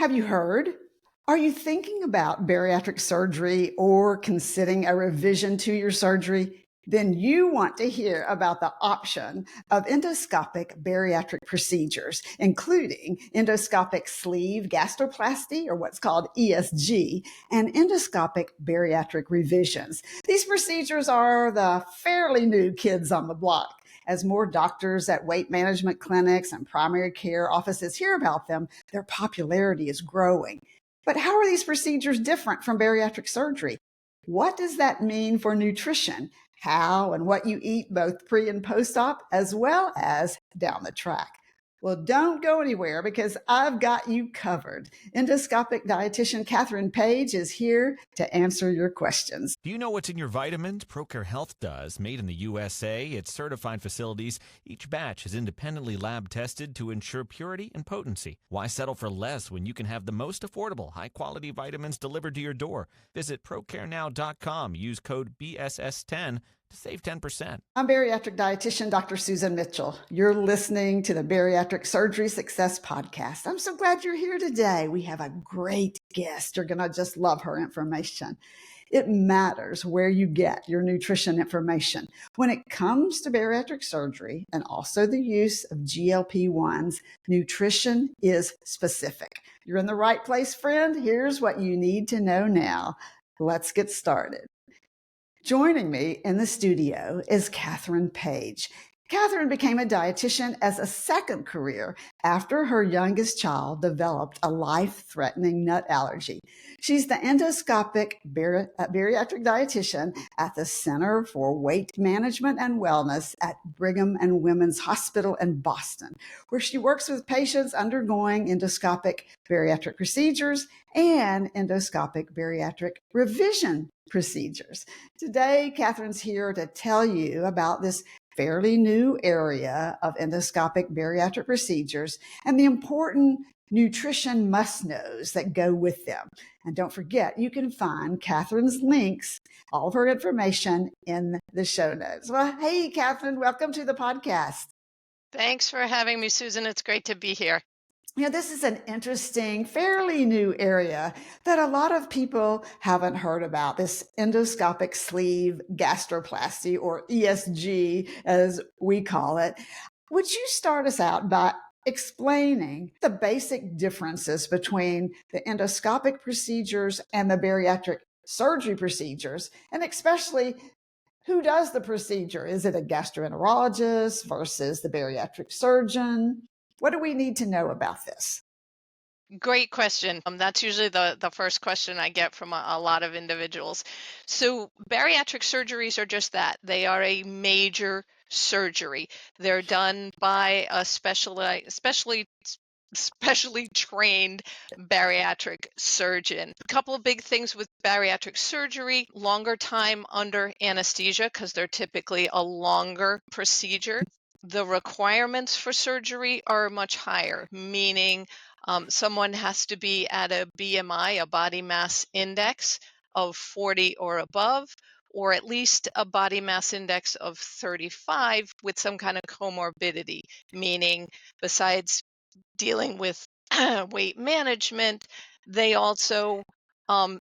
Have you heard? Are you thinking about bariatric surgery or considering a revision to your surgery? Then you want to hear about the option of endoscopic bariatric procedures, including endoscopic sleeve gastroplasty, or what's called ESG, and endoscopic bariatric revisions. These procedures are the fairly new kids on the block. As more doctors at weight management clinics and primary care offices hear about them, their popularity is growing. But how are these procedures different from bariatric surgery? What does that mean for nutrition? How and what you eat both pre and post op, as well as down the track? Well, don't go anywhere because I've got you covered. Endoscopic dietitian Catherine Page is here to answer your questions. Do you know what's in your vitamins? ProCare Health does. Made in the USA, it's certified facilities. Each batch is independently lab tested to ensure purity and potency. Why settle for less when you can have the most affordable, high-quality vitamins delivered to your door? Visit ProCareNow.com. Use code BSS10 to save 10%. I'm bariatric dietitian Dr. Susan Mitchell. You're listening to the Bariatric Surgery Success podcast. I'm so glad you're here today. We have a great guest. You're going to just love her information. It matters where you get your nutrition information. When it comes to bariatric surgery and also the use of GLP-1s, nutrition is specific. You're in the right place, friend. Here's what you need to know now. Let's get started. Joining me in the studio is Catherine Page. Catherine became a dietitian as a second career after her youngest child developed a life-threatening nut allergy. She's the endoscopic bariatric dietitian at the Center for Weight Management and Wellness at Brigham and Women's Hospital in Boston, where she works with patients undergoing endoscopic bariatric procedures and endoscopic bariatric revision procedures. Today, Catherine's here to tell you about this fairly new area of endoscopic bariatric procedures and the important nutrition must-knows that go with them. And don't forget, you can find Catherine's links, all of her information in the show notes. Well, hey, Catherine, welcome to the podcast. Thanks for having me, Susan. It's great to be here. This is an interesting, fairly new area that a lot of people haven't heard about, this endoscopic sleeve gastroplasty, or ESG, as we call it. Would you start us out by explaining the basic differences between the endoscopic procedures and the bariatric surgery procedures, and especially who does the procedure? Is it a gastroenterologist versus the bariatric surgeon? What do we need to know about this? Great question. That's usually the first question I get from a lot of individuals. So bariatric surgeries are just that. They are a major surgery. They're done by a specially trained bariatric surgeon. A couple of big things with bariatric surgery: longer time under anesthesia because they're typically a longer procedure. The requirements for surgery are much higher, meaning someone has to be at a BMI, a body mass index of 40 or above, or at least a body mass index of 35 with some kind of comorbidity, meaning besides dealing with weight management, they also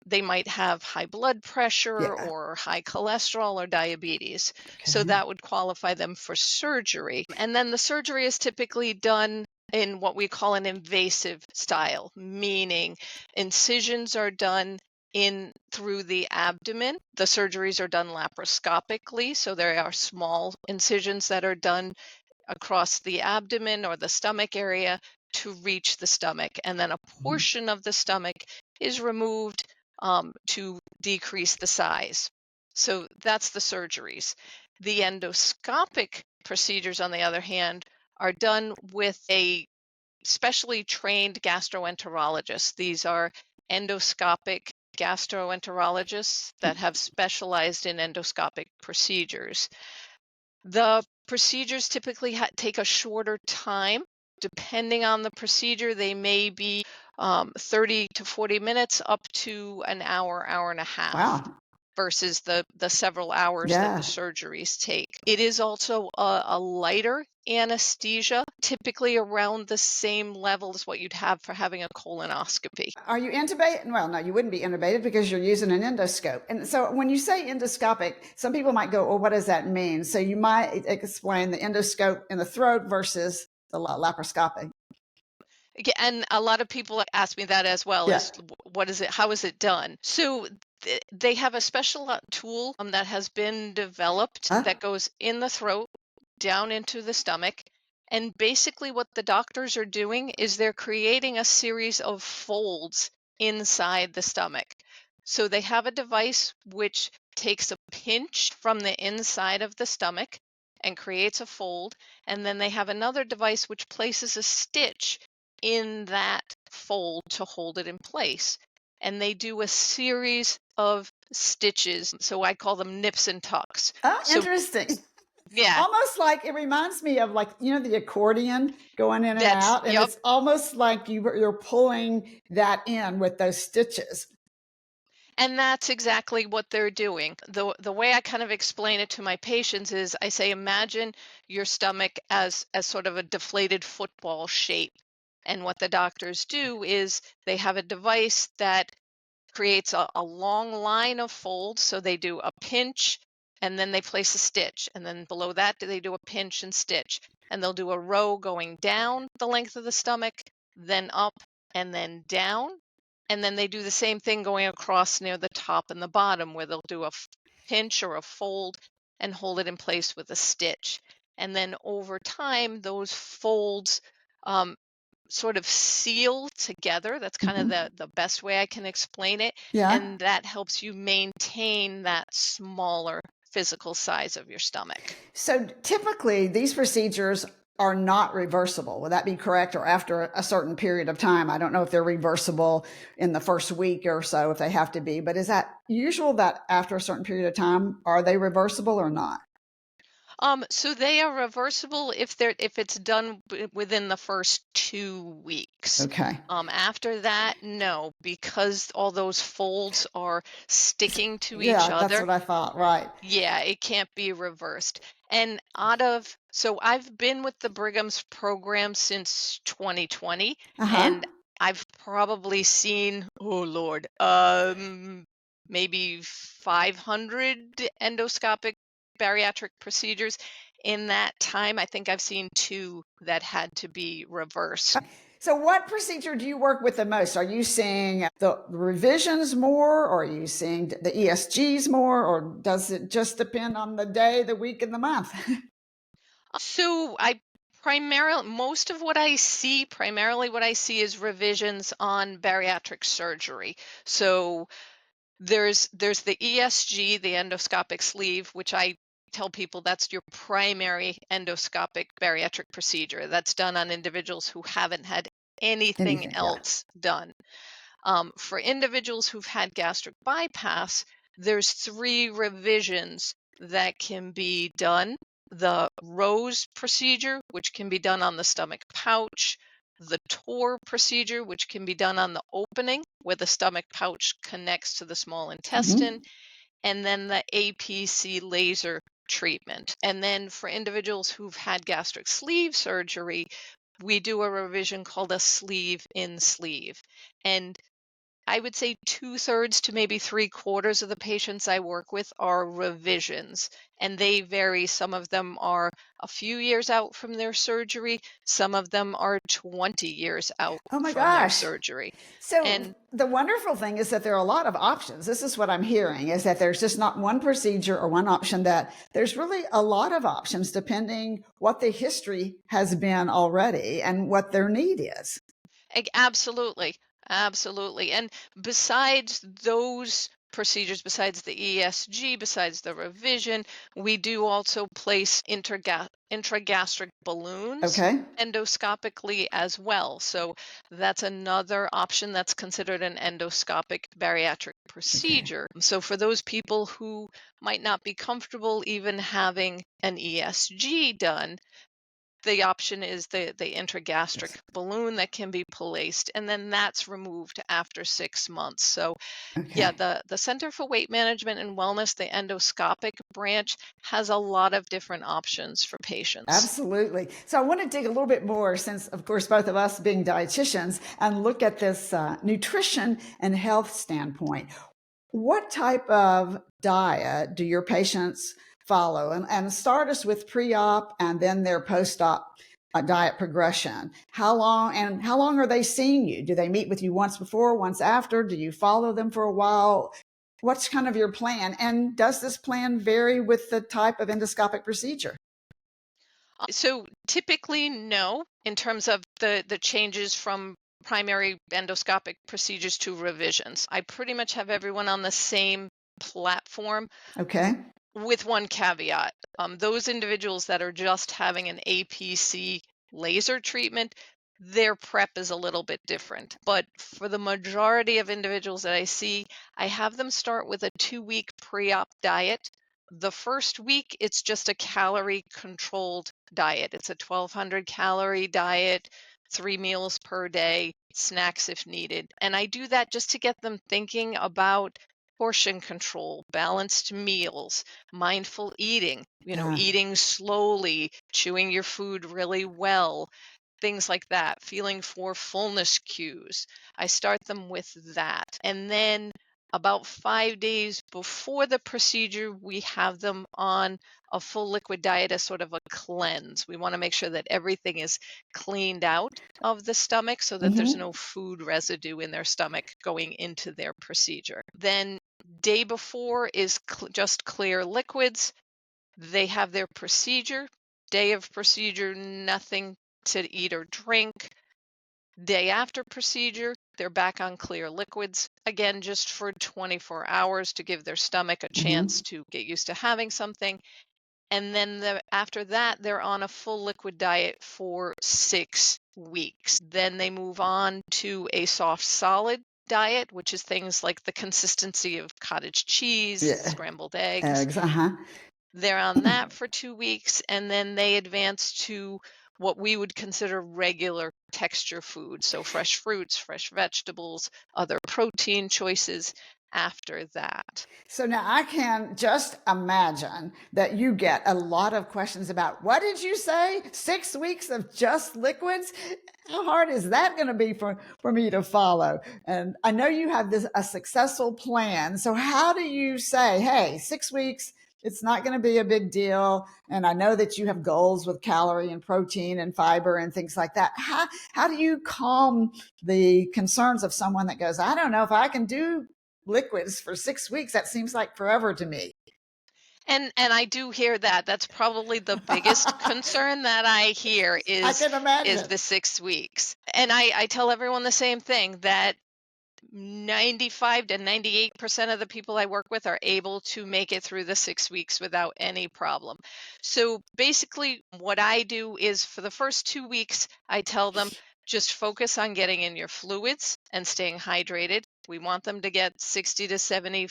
they might have high blood pressure or high cholesterol or diabetes. Okay. So that would qualify them for surgery. And then the surgery is typically done in what we call an invasive style, meaning incisions are done in through the abdomen. The surgeries are done laparoscopically, so there are small incisions that are done across the abdomen or the stomach area to reach the stomach, and then a portion of the stomach is removed to decrease the size. So that's the surgeries. The endoscopic procedures, on the other hand, are done with a specially trained gastroenterologist. These are endoscopic gastroenterologists that have specialized in endoscopic procedures. The procedures typically take a shorter time. Depending on the procedure, they may be 30 to 40 minutes up to an hour, hour and a half. Wow. Versus the several hours that the surgeries take. It is also a lighter anesthesia, typically around the same level as what you'd have for having a colonoscopy. Are you intubated? Well, no, you wouldn't be intubated because you're using an endoscope. And so when you say endoscopic, some people might go, well, what does that mean? So you might explain the endoscope in the throat versus the laparoscopic. And a lot of people ask me that as well, Yeah. is what is it? How is it done? So they have a special tool that has been developed Huh? that goes in the throat, down into the stomach. And basically, what the doctors are doing is they're creating a series of folds inside the stomach. So they have a device which takes a pinch from the inside of the stomach and creates a fold. And then they have another device which places a stitch in that fold to hold it in place. And they do a series of stitches. So I call them nips and tucks. Oh, So, interesting. yeah, Almost like it reminds me of, like, the accordion going in and that's, out. And yep. it's almost like you're pulling that in with those stitches. And that's exactly what they're doing. The way I kind of explain it to my patients is I say, imagine your stomach as sort of a deflated football shape. And what the doctors do is they have a device that creates a long line of folds. So they do a pinch and then they place a stitch. And then below that, they do a pinch and stitch. And they'll do a row going down the length of the stomach, then up and then down. And then they do the same thing going across near the top and the bottom, where they'll do a pinch or a fold and hold it in place with a stitch. And then over time, those folds sort of seal together. That's kind of Mhm. the best way I can explain it. Yeah. And that helps you maintain that smaller physical size of your stomach. So typically, these procedures are not reversible. Would that be correct? Or after a certain period of time? I don't know if they're reversible in the first week or so, if they have to be, but is that usual that after a certain period of time, are they reversible or not? So they are reversible if it's done within the first 2 weeks. Okay. After that, no, because all those folds are sticking to each Yeah, that's other. what I thought. Right. Yeah, it can't be reversed. And so I've been with the Brigham's program since 2020, Uh huh. and I've probably seen, oh Lord, maybe 500 endoscopic bariatric procedures. In that time, I think I've seen two that had to be reversed. So, what procedure do you work with the most? Are you seeing the revisions more, or are you seeing the ESGs more, or does it just depend on the day, the week, and the month? So primarily what I see is revisions on bariatric surgery. So there's the ESG, the endoscopic sleeve, which I tell people that's your primary endoscopic bariatric procedure. That's done on individuals who haven't had anything Anything, yeah. else done. For individuals who've had gastric bypass, there's three revisions that can be done. The Rose procedure, which can be done on the stomach pouch, the Tor procedure, which can be done on the opening where the stomach pouch connects to the small intestine, Mhm. and then the APC laser treatment. And then for individuals who've had gastric sleeve surgery, we do a revision called a sleeve in sleeve. And I would say 2/3 to maybe 3/4 of the patients I work with are revisions, and they vary. Some of them are a few years out from their surgery, some of them are 20 years out Oh my from their gosh. surgery. So And the wonderful thing is that there are a lot of options. This is what I'm hearing, is that there's just not one procedure or one option, that there's really a lot of options depending what the history has been already and what their need is. Absolutely, absolutely. And besides those procedures, besides the ESG, besides the revision, we do also place intragastric balloons Okay. endoscopically as well. So that's another option that's considered an endoscopic bariatric Okay. procedure. So for those people who might not be comfortable even having an ESG done, the option is the intragastric Yes. balloon that can be placed, and then that's removed after 6 months. So yeah, Okay. the Center for Weight Management and Wellness, the endoscopic branch, has a lot of different options for patients. Absolutely. So I want to dig a little bit more since, of course, both of us being dietitians and look at this nutrition and health standpoint. What type of diet do your patients follow? And start us with pre-op and then their post-op diet progression. How long are they seeing you? Do they meet with you once before, once after? Do you follow them for a while? What's kind of your plan? And does this plan vary with the type of endoscopic procedure? So typically, no, in terms of the changes from primary endoscopic procedures to revisions. I pretty much have everyone on the same platform Okay. with one caveat. Those individuals that are just having an APC laser treatment, their prep is a little bit different. But for the majority of individuals that I see, I have them start with a 2-week pre-op diet. The first week, it's just a calorie controlled diet. It's a 1,200 calorie diet, 3 meals per day, snacks if needed. And I do that just to get them thinking about portion control, balanced meals, mindful eating, Yeah. eating slowly, chewing your food really well, things like that, feeling for fullness cues. I start them with that. And then about 5 days before the procedure, we have them on a full liquid diet as sort of a cleanse. We want to make sure that everything is cleaned out of the stomach so that there's Mm-hmm. no food residue in their stomach going into their procedure. Then day before is just clear liquids. They have their procedure. Day of procedure, nothing to eat or drink. Day after procedure, they're back on clear liquids, again, just for 24 hours to give their stomach a Mm-hmm. chance to get used to having something. And then after that, they're on a full liquid diet for 6 weeks. Then they move on to a soft solid diet, which is things like the consistency of cottage cheese, Yeah. scrambled eggs. Eggs. Uh-huh. They're on that for 2 weeks, and then they advance to what we would consider regular texture food. So fresh fruits, fresh vegetables, other protein choices after that. So now I can just imagine that you get a lot of questions about what did you say? 6 weeks of just liquids? How hard is that going to be for me to follow? And I know you have this a successful plan. So how do you say, hey, 6 weeks, it's not going to be a big deal. And I know that you have goals with calorie and protein and fiber and things like that. How do you calm the concerns of someone that goes, I don't know if I can do liquids for 6 weeks? That seems like forever to me. And I do hear that. That's probably the biggest concern that I hear I is can imagine. the 6 weeks. And I tell everyone the same thing, that 95 to 98% of the people I work with are able to make it through the 6 weeks without any problem. So basically, what I do is for the first 2 weeks, I tell them just focus on getting in your fluids and staying hydrated. We want them to get 60 to 70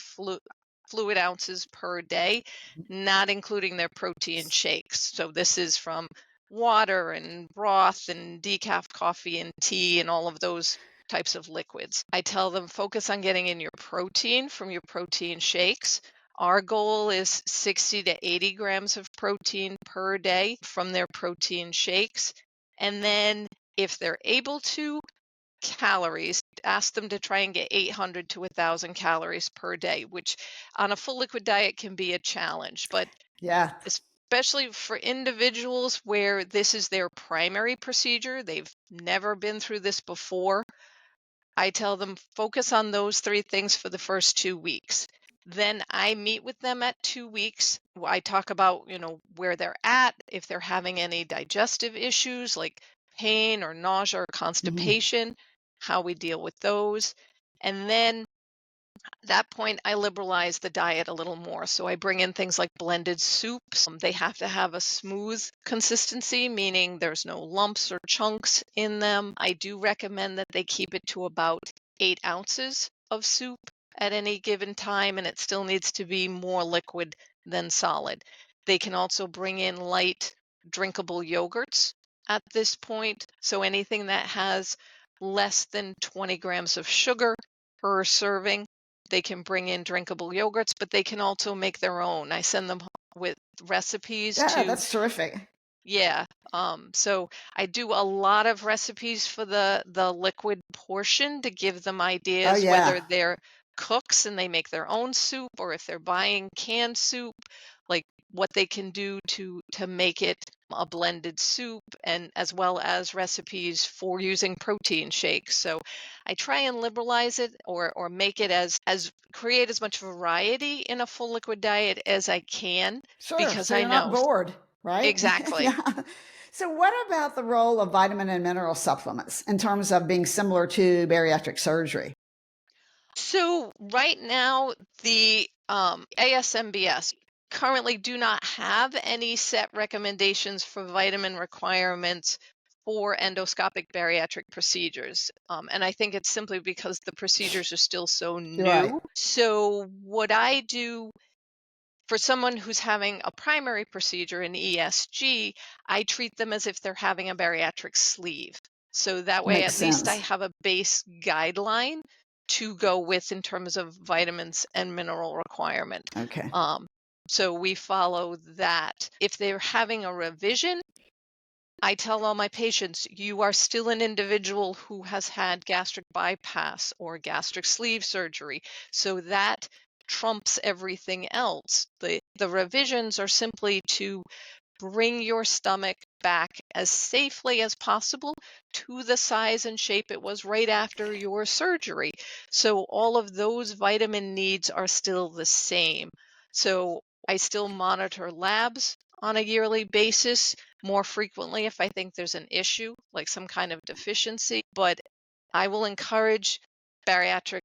fluid ounces per day, not including their protein shakes. So this is from water and broth and decaf coffee and tea and all of those types of liquids. I tell them focus on getting in your protein from your protein shakes. Our goal is 60 to 80 grams of protein per day from their protein shakes. And then if they're able to, calories, ask them to try and get 800 to 1,000 calories per day, which on a full liquid diet can be a challenge. But Yeah. especially for individuals where this is their primary procedure, they've never been through this before, I tell them focus on those 3 things for the first 2 weeks. Then I meet with them at 2 weeks. I talk about, where they're at, if they're having any digestive issues like pain or nausea or Mhm. constipation, how we deal with those. And then at that point, I liberalize the diet a little more. So I bring in things like blended soups. They have to have a smooth consistency, meaning there's no lumps or chunks in them. I do recommend that they keep it to about 8 ounces of soup at any given time, and it still needs to be more liquid than solid. They can also bring in light drinkable yogurts at this point. So anything that has less than 20 grams of sugar per serving, they can bring in drinkable yogurts, but they can also make their own. I send them with recipes Yeah, to, that's terrific. yeah. So I do a lot of recipes for the liquid portion to give them Oh, ideas, whether yeah. they're cooks and they make their own soup, or if they're buying canned soup, like what they can do to make it a blended soup, and as well as recipes for using protein shakes. So I try and liberalize it, or make it as create as much variety in a full liquid diet as I can, Sure. because So I you're not know bored, right? exactly. Yeah. So, what about the role of vitamin and mineral supplements in terms of being similar to bariatric surgery? So right now, the ASMBS currently do not have any set recommendations for vitamin requirements for endoscopic bariatric procedures. And I think it's simply because the procedures are still so You're right. new. So what I do for someone who's having a primary procedure in ESG, I treat them as if they're having a bariatric sleeve. So that way, Makes at least I sense. have a base guideline to go with in terms of vitamins and mineral requirement. Okay. Um, so we follow that. If they're having a revision, I tell all my patients, you are still an individual who has had gastric bypass or gastric sleeve surgery. So that trumps everything else. The revisions are simply to bring your stomach back as safely as possible to the size and shape it was right after your surgery. So all of those vitamin needs are still the same. So I still monitor labs on a yearly basis more frequently if I think there's an issue, like some kind of deficiency. But I will encourage bariatric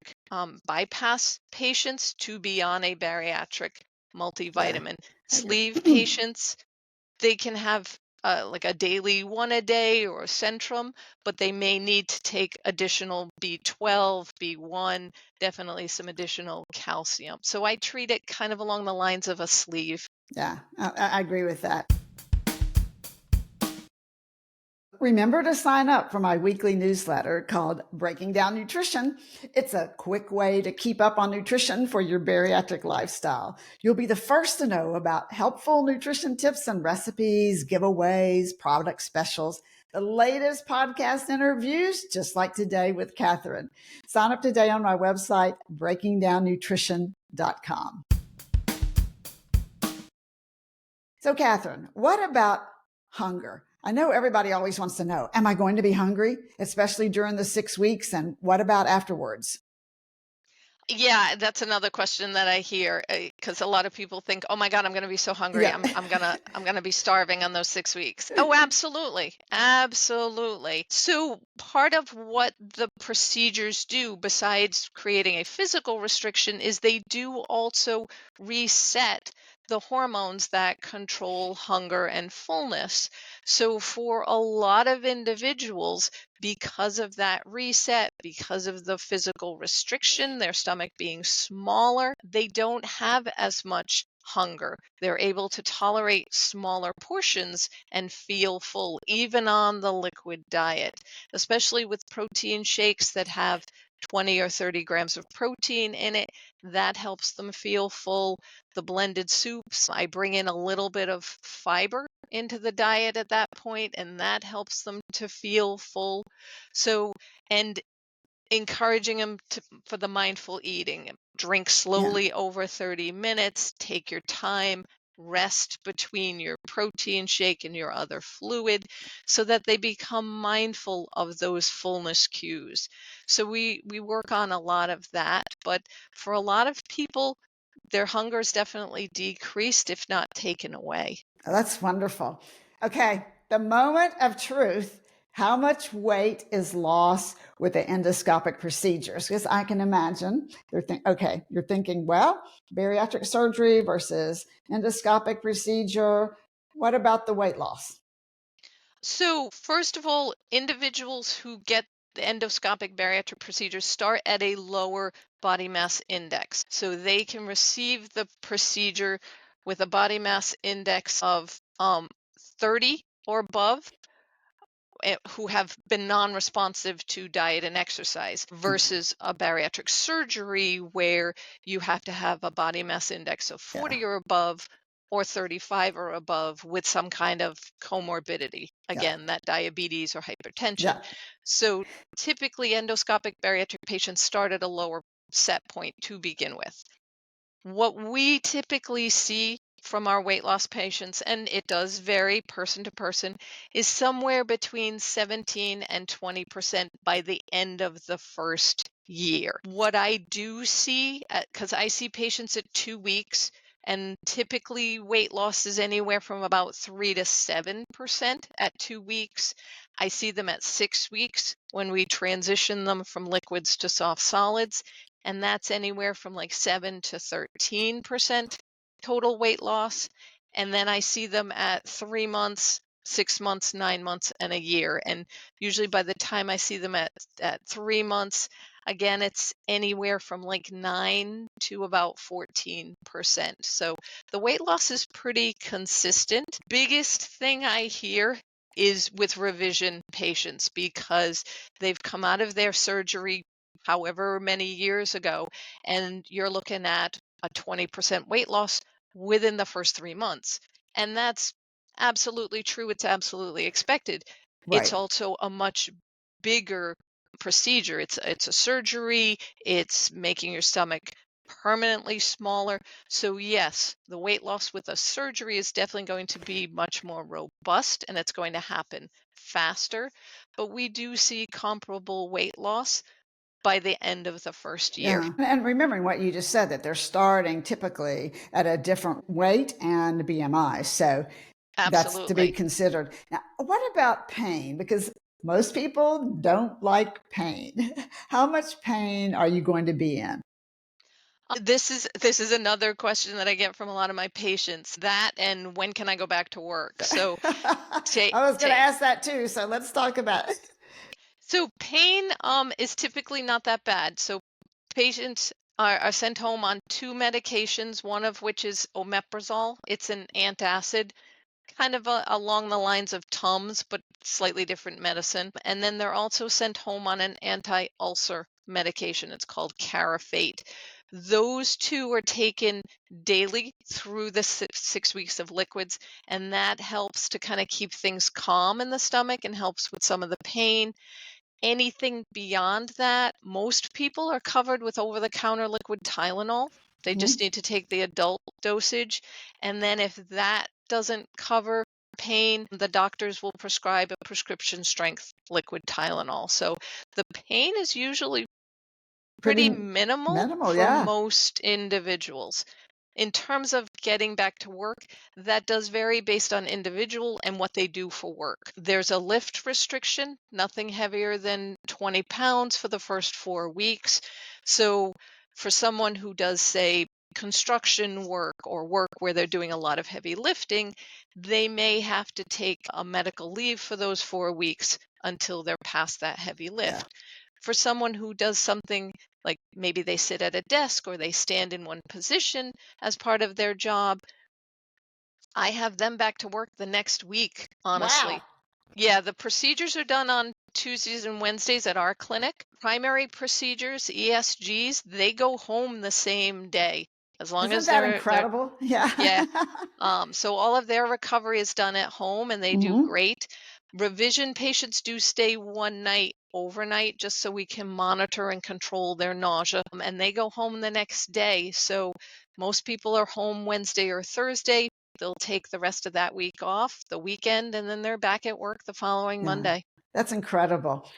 bypass patients to be on a bariatric Yeah. multivitamin. I agree. Sleeve patients, they can have like a daily one a day or a Centrum, but they may need to take additional B12, B1, definitely some additional calcium. So I treat it kind of along the lines of a sleeve. Yeah, I agree with that. Remember to sign up for my weekly newsletter called Breaking Down Nutrition. It's a quick way to keep up on nutrition for your bariatric lifestyle. You'll be the first to know about helpful nutrition tips and recipes, giveaways, product specials, the latest podcast interviews, just like today with Catherine. Sign up today on my website, breakingdownnutrition.com. So, Catherine, what about hunger? I know everybody always wants to know, am I going to be hungry, especially during the 6 weeks? And what about afterwards? Yeah, that's another question that I hear, because a lot of people think, "Oh my God, I'm going to be so hungry. Yeah. I'm gonna be starving on those 6 weeks." Oh, absolutely, absolutely. So part of what the procedures do, besides creating a physical restriction, is they do also reset the hormones that control hunger and fullness. So for a lot of individuals, because of that reset, because of the physical restriction, their stomach being smaller, they don't have as much hunger. They're able to tolerate smaller portions and feel full, even on the liquid diet, especially with protein shakes that have 20 or 30 grams of protein in it. That helps them feel full. The blended soups, I bring in a little bit of fiber into the diet at that point, and that helps them to feel full. So, and encouraging them for the mindful eating. Drink Yeah. slowly over 30 minutes, take your time, rest between your protein shake and your other fluid so that they become mindful of those fullness cues. So we work on a lot of that, but for a lot of people, their hunger is definitely decreased, if not taken away. Oh, that's wonderful. Okay. The moment of truth. How much weight is lost with the endoscopic procedures? Because I can imagine you're thinking, well, bariatric surgery versus endoscopic procedure. What about the weight loss? So, first of all, individuals who get the endoscopic bariatric procedures start at a lower body mass index. So they can receive the procedure with a body mass index of 30 or above. who have been non-responsive to diet and exercise versus a bariatric surgery where you have to have a body mass index of 40 Yeah. or above or 35 or above with some kind of comorbidity. Yeah. Again, that diabetes or hypertension. Yeah. So typically endoscopic bariatric patients start at a lower set point to begin with. What we typically see from our weight loss patients, and it does vary person to person, is somewhere between 17 and 20% by the end of the first year. What I do see, because I see patients at 2 weeks, and typically weight loss is anywhere from about 3 to 7% at 2 weeks. I see them at 6 weeks when we transition them from liquids to soft solids, and that's anywhere from like 7 to 13% total weight loss. And then I see them at 3 months, 6 months, 9 months, and a year. And usually by the time I see them at 3 months, again, it's anywhere from like 9 to about 14%. So the weight loss is pretty consistent. Biggest thing I hear is with revision patients because they've come out of their surgery however many years ago, and you're looking at a 20% weight loss within the first 3 months. And that's absolutely true. It's absolutely expected. It's Right. also a much bigger procedure. It's a surgery. It's making your stomach permanently smaller. So yes, the weight loss with a surgery is definitely going to be much more robust and it's going to happen faster. But we do see comparable weight loss by the end of the first year. Yeah. And remembering what you just said, that they're starting typically at a different weight and BMI. So that's to be Absolutely. considered. Now, what about pain? Because most people don't like pain. How much pain are you going to be in? This is another question that I get from a lot of my patients. That and when can I go back to work? So I was going to ask that too. So let's talk about it. pain is typically not that bad. So patients are sent home on two medications, one of which is omeprazole. It's an antacid, kind of along the lines of Tums, but slightly different medicine. And then they're also sent home on an anti-ulcer medication. It's called Carafate. Those two are taken daily through the 6 weeks of liquids, and that helps to kind of keep things calm in the stomach and helps with some of the pain. Anything beyond that, most people are covered with over-the-counter liquid Tylenol. They just Mhm. need to take the adult dosage. And then if that doesn't cover pain, the doctors will prescribe a prescription strength liquid Tylenol. So the pain is usually Pretty pretty minimal minimal. for Yeah. most individuals. In terms of getting back to work, that does vary based on individual and what they do for work. There's a lift restriction, nothing heavier than 20 pounds for the first 4 weeks. So for someone who does, say, construction work or work where they're doing a lot of heavy lifting, they may have to take a medical leave for those 4 weeks until they're past that heavy Yeah. lift. For someone who does something like maybe they sit at a desk or they stand in one position as part of their job, I have them back to work the next week, Wow. honestly. Yeah, the procedures are done on Tuesdays and Wednesdays at our clinic. Primary procedures, ESGs, they go home the same day as long Isn't as that they're incredible? Yeah. yeah. So all of their recovery is done at home and they do Hmm. great. Revision patients do stay one night overnight just so we can monitor and control their nausea. And they go home the next day. So most people are home Wednesday or Thursday. They'll take the rest of that week off, the weekend, and then they're back at work the following Yeah. Monday. That's incredible.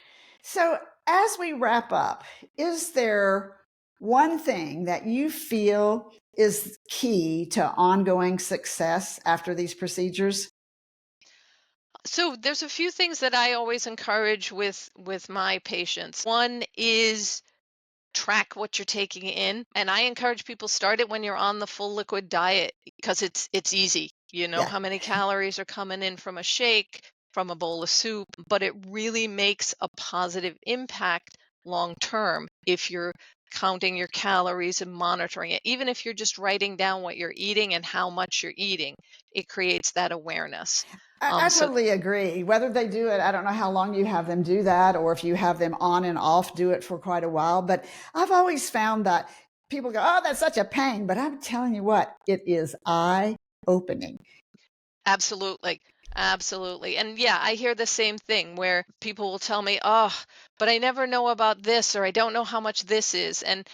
So, as we wrap up, is there one thing that you feel is key to ongoing success after these procedures? So there's a few things that I always encourage with my patients. One is track what you're taking in, and I encourage people start it when you're on the full liquid diet because it's easy. You know Yeah. how many calories are coming in from a shake, from a bowl of soup, but it really makes a positive impact long term if you're counting your calories and monitoring it. Even if you're just writing down what you're eating and how much you're eating, it creates that awareness. I So totally agree. Whether they do it, I don't know how long you have them do that, or if you have them on and off, do it for quite a while. But I've always found that people go, oh, that's such a pain. But I'm telling you what, it is eye opening. absolutely. Absolutely. And yeah, I hear the same thing where people will tell me, "Oh, but I never know about this or I don't know how much this is." And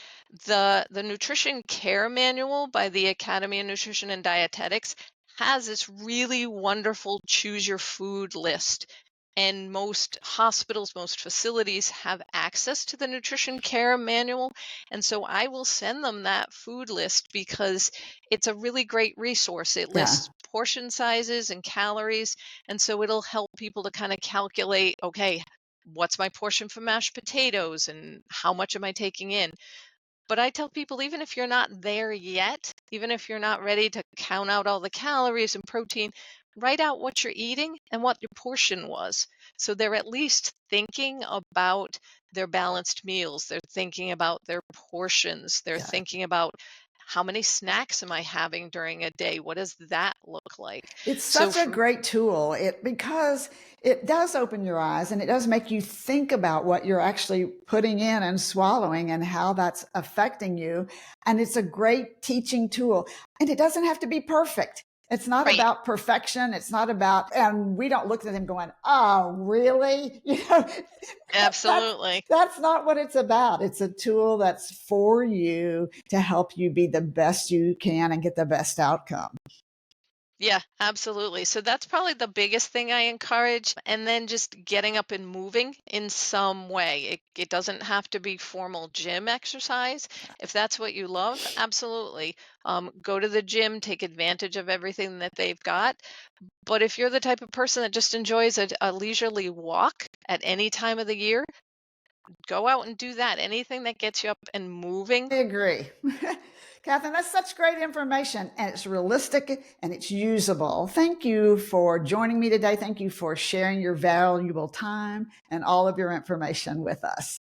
the nutrition care manual by the Academy of Nutrition and Dietetics has this really wonderful choose your food list. And most hospitals, most facilities have access to the nutrition care manual. And so I will send them that food list because it's a really great resource. It Yeah. lists portion sizes and calories. And so it'll help people to kind of calculate, okay, what's my portion for mashed potatoes and how much am I taking in? But I tell people, even if you're not there yet, even if you're not ready to count out all the calories and protein, write out what you're eating and what your portion was. So they're at least thinking about their balanced meals. They're thinking about their portions. They're Yeah. thinking about how many snacks am I having during a day? What does that look like? It's So such a for great tool because it does open your eyes and it does make you think about what you're actually putting in and swallowing and how that's affecting you. And it's a great teaching tool. And it doesn't have to be perfect. It's not right, about perfection. It's not about, and we don't look at them going, oh, really? That's, absolutely. that's not what it's about. It's a tool that's for you to help you be the best you can and get the best outcome. Yeah, absolutely. So that's probably the biggest thing I encourage. And then just getting up and moving in some way. It doesn't have to be formal gym exercise. If that's what you love, absolutely. Go to the gym, take advantage of everything that they've got. But if you're the type of person that just enjoys a leisurely walk at any time of the year, go out and do that. Anything that gets you up and moving. I agree. Catherine, that's such great information and it's realistic and it's usable. Thank you for joining me today. Thank you for sharing your valuable time and all of your information with us.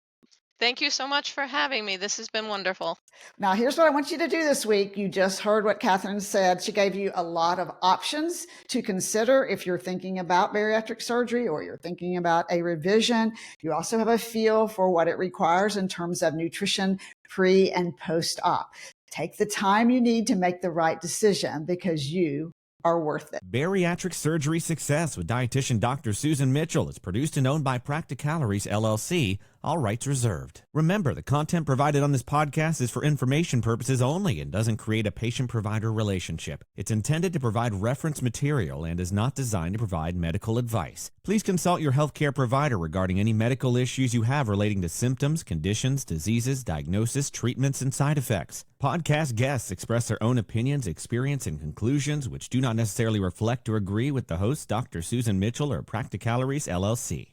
Thank you so much for having me. This has been wonderful. Now, here's what I want you to do this week. You just heard what Catherine said. She gave you a lot of options to consider if you're thinking about bariatric surgery or you're thinking about a revision. You also have a feel for what it requires in terms of nutrition pre and post op. Take the time you need to make the right decision because you are worth it. Bariatric Surgery Success with Dietitian Dr. Susan Mitchell is produced and owned by Practicalories, LLC. All rights reserved. Remember, the content provided on this podcast is for information purposes only and doesn't create a patient-provider relationship. It's intended to provide reference material and is not designed to provide medical advice. Please consult your healthcare provider regarding any medical issues you have relating to symptoms, conditions, diseases, diagnosis, treatments, and side effects. Podcast guests express their own opinions, experience, and conclusions which do not necessarily reflect or agree with the host, Dr. Susan Mitchell or Practicalories, LLC.